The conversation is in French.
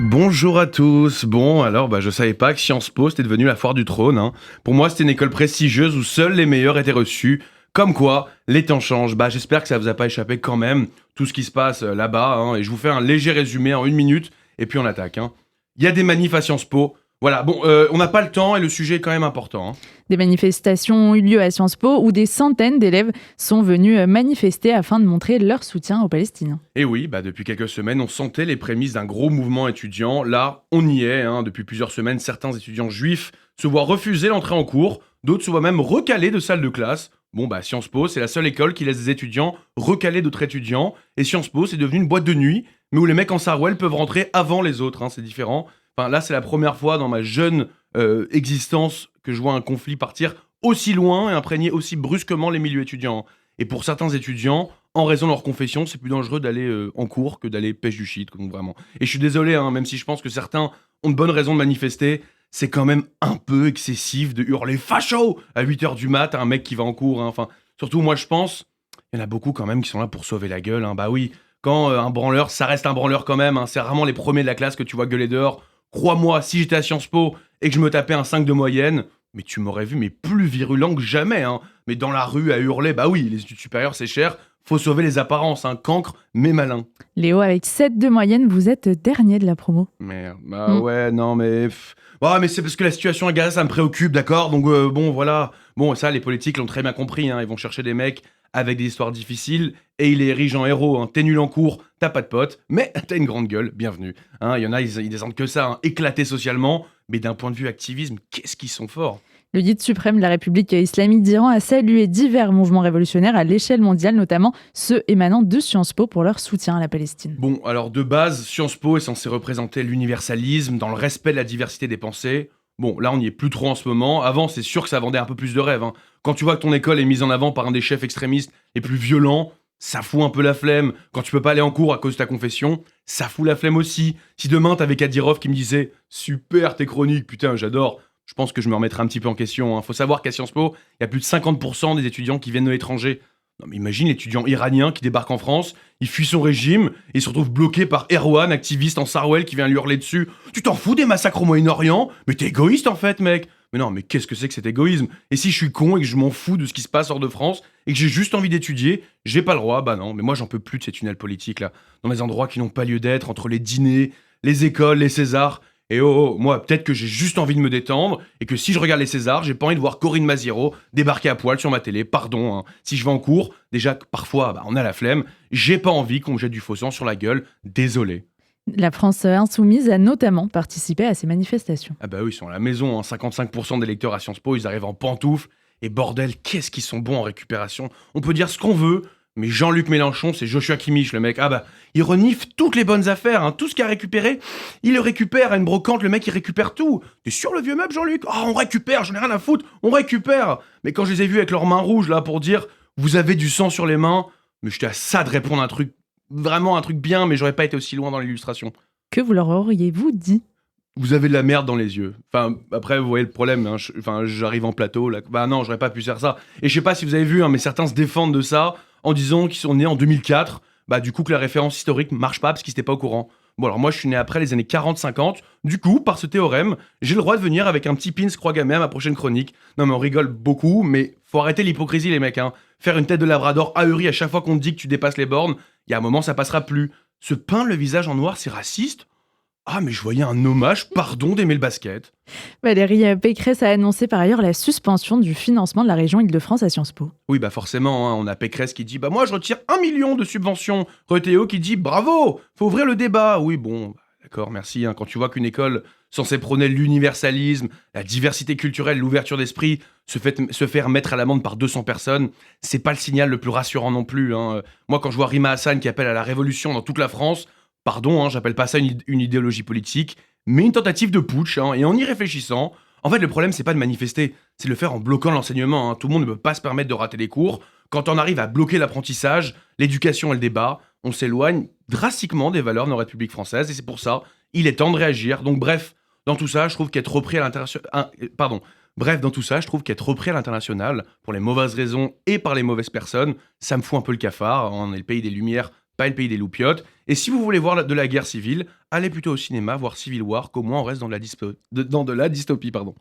Bonjour à tous. Bon, alors, je savais pas que Sciences Po c'était devenu la foire du trône, hein. Pour moi, c'était une école prestigieuse où seuls les meilleurs étaient reçus. Comme quoi, les temps changent. J'espère que ça vous a pas échappé quand même, tout ce qui se passe là-bas, hein. Et je vous fais un léger résumé en 1 minute, et puis on attaque, hein. Il y a des manifs à Sciences Po. Voilà, bon, on n'a pas le temps et le sujet est quand même important, hein. Des manifestations ont eu lieu à Sciences Po où des centaines d'élèves sont venus manifester afin de montrer leur soutien aux Palestiniens. Et oui, depuis quelques semaines, on sentait les prémices d'un gros mouvement étudiant. Là, on y est, hein. Depuis plusieurs semaines, certains étudiants juifs se voient refuser l'entrée en cours, d'autres se voient même recalés de salle de classe. Sciences Po, c'est la seule école qui laisse des étudiants recaler d'autres étudiants. Et Sciences Po, c'est devenu une boîte de nuit, mais où les mecs en sarouel peuvent rentrer avant les autres, hein. C'est différent. Enfin, là, c'est la première fois dans ma jeune existence que je vois un conflit partir aussi loin et imprégner aussi brusquement les milieux étudiants. Et pour certains étudiants, en raison de leur confession, c'est plus dangereux d'aller en cours que d'aller pêche du shit, donc vraiment. Et je suis désolé, hein, même si je pense que certains ont de bonnes raisons de manifester, c'est quand même un peu excessif de hurler facho à 8h du mat à un mec qui va en cours, hein. Enfin, surtout moi je pense, il y en a beaucoup quand même qui sont là pour sauver la gueule, hein. Bah oui, quand un branleur, ça reste un branleur quand même, hein. C'est rarement les premiers de la classe que tu vois gueuler dehors. Crois-moi, si j'étais à Sciences Po et que je me tapais un 5 de moyenne, mais tu m'aurais vu mais plus virulent que jamais, hein. Mais dans la rue à hurler, bah oui, les études supérieures c'est cher, faut sauver les apparences, hein. Cancre mais malin. Léo, avec 7 de moyenne, vous êtes dernier de la promo. Merde, Mm. ouais, non mais... Ouais, mais c'est parce que la situation à Gaza, ça me préoccupe, d'accord. Donc bon, voilà. Bon, ça, les politiques l'ont très bien compris, hein. Ils vont chercher des mecs avec des histoires difficiles et ils les érigent en héros, hein. T'es nul en cours, t'as pas de potes, mais t'as une grande gueule, bienvenue, hein. Il y en a, ils descendent que ça, hein. Éclatés socialement, mais d'un point de vue activisme, qu'est-ce qu'ils sont forts. Le guide suprême de la République islamique d'Iran a salué divers mouvements révolutionnaires à l'échelle mondiale, notamment ceux émanant de Sciences Po pour leur soutien à la Palestine. Bon, alors de base, Sciences Po est censé représenter l'universalisme dans le respect de la diversité des pensées. Bon, là on n'y est plus trop en ce moment. Avant, c'est sûr que ça vendait un peu plus de rêves, hein. Quand tu vois que ton école est mise en avant par un des chefs extrémistes les plus violents, ça fout un peu la flemme. Quand tu peux pas aller en cours à cause de ta confession, ça fout la flemme aussi. Si demain t'avais Kadyrov qui me disait super tes chroniques, putain j'adore, je pense que je me remettrai un petit peu en question, hein. Faut savoir qu'à Sciences Po, il y a plus de 50% des étudiants qui viennent de l'étranger. Non mais imagine l'étudiant iranien qui débarque en France, il fuit son régime et il se retrouve bloqué par Erwan, activiste en Sarwell qui vient lui hurler dessus. Tu t'en fous des massacres au Moyen-Orient? Mais t'es égoïste en fait, mec. Mais non, mais qu'est-ce que c'est que cet égoïsme? Et si je suis con et que je m'en fous de ce qui se passe hors de France et que j'ai juste envie d'étudier, j'ai pas le droit? Bah non, mais moi j'en peux plus de ces tunnels politiques là, dans des endroits qui n'ont pas lieu d'être, entre les dîners, les écoles, les Césars. Et moi, peut-être que j'ai juste envie de me détendre, et que si je regarde les Césars, j'ai pas envie de voir Corinne Maziero débarquer à poil sur ma télé, pardon, hein. Si je vais en cours, déjà que parfois, on a la flemme, j'ai pas envie qu'on me jette du faux sang sur la gueule, désolé. La France insoumise a notamment participé à ces manifestations. Ah bah oui, ils sont à la maison, hein. 55% des lecteurs à Sciences Po, ils arrivent en pantoufles, et bordel, qu'est-ce qu'ils sont bons en récupération. On peut dire ce qu'on veut, mais Jean-Luc Mélenchon, c'est Joshua Kimmich, le mec. Il renifle toutes les bonnes affaires, hein. Tout ce qu'il a récupéré, il le récupère à une brocante, le mec il récupère tout. T'es sur le vieux meuble, Jean-Luc? Oh, on récupère, j'en ai rien à foutre, on récupère. Mais quand je les ai vus avec leurs mains rouges là pour dire vous avez du sang sur les mains, mais j'étais à ça de répondre un truc, vraiment un truc bien, mais j'aurais pas été aussi loin dans l'illustration. Que vous leur auriez-vous dit? Vous avez de la merde dans les yeux. Enfin, après, vous voyez le problème, hein. J'arrive en plateau, là. Bah non, j'aurais pas pu faire ça. Et je sais pas si vous avez vu, hein, mais certains se défendent de ça en disant qu'ils sont nés en 2004. Du coup, que la référence historique marche pas parce qu'ils étaient pas au courant. Bon, alors moi, je suis né après les années 40-50. Du coup, par ce théorème, j'ai le droit de venir avec un petit pins croix gammée à ma prochaine chronique. Non, mais on rigole beaucoup, mais faut arrêter l'hypocrisie, les mecs, hein. Faire une tête de labrador ahuri à chaque fois qu'on te dit que tu dépasses les bornes, il y a un moment, ça passera plus. Se peindre le visage en noir, c'est raciste? Ah, mais je voyais un hommage, pardon, d'aimer le basket. Valérie Pécresse a annoncé par ailleurs la suspension du financement de la région Île-de-France à Sciences Po. Oui, forcément, hein, on a Pécresse qui dit moi je retire 1 million de subventions. Rethéo qui dit bravo, faut ouvrir le débat. Oui, bon, d'accord, merci, hein. Quand tu vois qu'une école censée prôner l'universalisme, la diversité culturelle, l'ouverture d'esprit, se faire mettre à l'amende par 200 personnes, c'est pas le signal le plus rassurant non plus, hein. Moi, quand je vois Rima Hassan qui appelle à la révolution dans toute la France, pardon, hein, j'appelle pas ça une idéologie politique, mais une tentative de putsch, hein. Et en y réfléchissant, en fait, le problème, c'est pas de manifester, c'est de le faire en bloquant l'enseignement, hein. Tout le monde ne peut pas se permettre de rater les cours. Quand on arrive à bloquer l'apprentissage, l'éducation et le débat, on s'éloigne drastiquement des valeurs de notre République française, et c'est pour ça, il est temps de réagir. Donc bref, dans tout ça, je trouve qu'être repris à l'international... Bref, dans tout ça, je trouve qu'être repris à l'international, pour les mauvaises raisons et par les mauvaises personnes, ça me fout un peu le cafard. On est le pays des Lumières pas le pays des loupiotes. Et si vous voulez voir de la guerre civile, allez plutôt au cinéma voir Civil War, qu'au moins on reste dans de la dystopie, pardon.